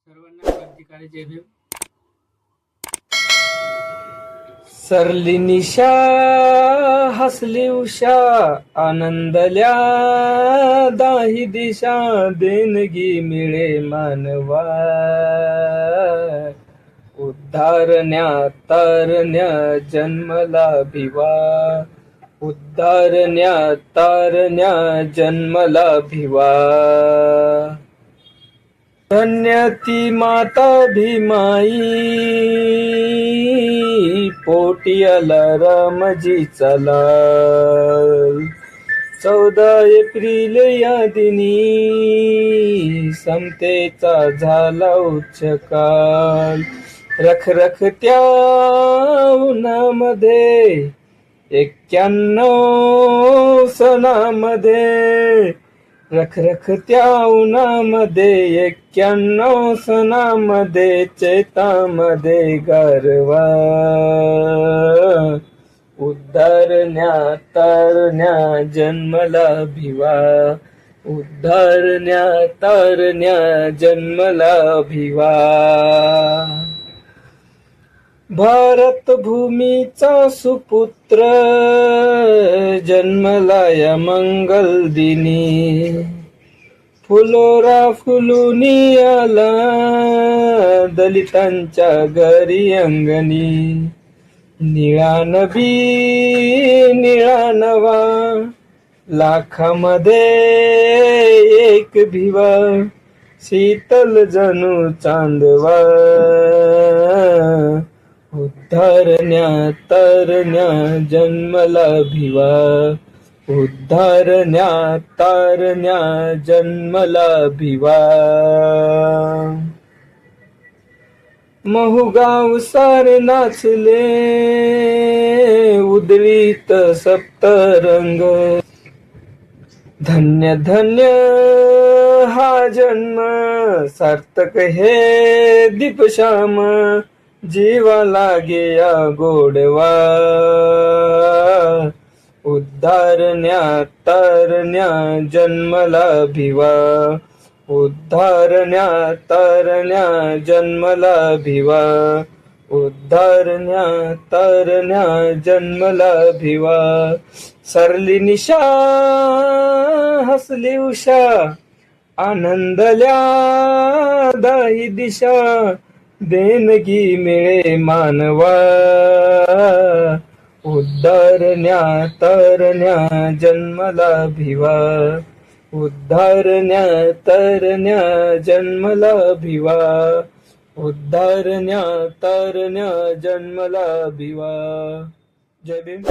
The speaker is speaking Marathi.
सर्वांना क्रांतिकारी जय भीम. सरली निशा हसली उषा आनंदल्या दाही दिशा देणगी मिळे मानवा उद्धारण्या तारण्या जन्मला भिवा उद्धारण्या तारण्या जन्मला भिवा धन्य ती माता भीमाई पोटी अलारामजी चालाल 14 एप्रिल या दिनी समतेचा झाला उच्चकाल रखरखत्या उन्हामध्ये 91 सणामध्ये रखरखत्या उन्हामध्ये 91 सणामध्ये चैतामध्ये गारवा उद्धारण्या तारण्या जन्मला भिवा उद्धारण्या तारण्या जन्मला भिवा भारत भूमीचा सुपुत्र जन्मला या मंगल दिनी फुलोरा फुलूनी आला दलितांच्या घरी अंगणी निळा नबी निळा नवा लाखामध्ये एक भिवा शीतल जणू चांदवा उद्धारण्या तारण्या जन्मला भिवा उद्धारण्या तारण्या जन्मला भिवा महूगाव सारे नाचले उधळीत सप्तरंग धन्य धन्य हा जन्म सार्थक हे दीपश्याम जीवा लागे या गोडवा उद्धारण्या तारण्या जन्मला भिवा उद्धारण्या तारण्या जन्मला भिवा उद्धारण्या तारण्या जन्मला भिवा सरली निशा हसली उषा आनंदल्या दाही दिशा देणगी मिळे मानवा उद्धारण्या तारण्या जन्मला भिवा उद्धारण्या तारण्या जन्मला भिवा उद्धारण्या तारण्या जन्मला भिवा. जय भीम.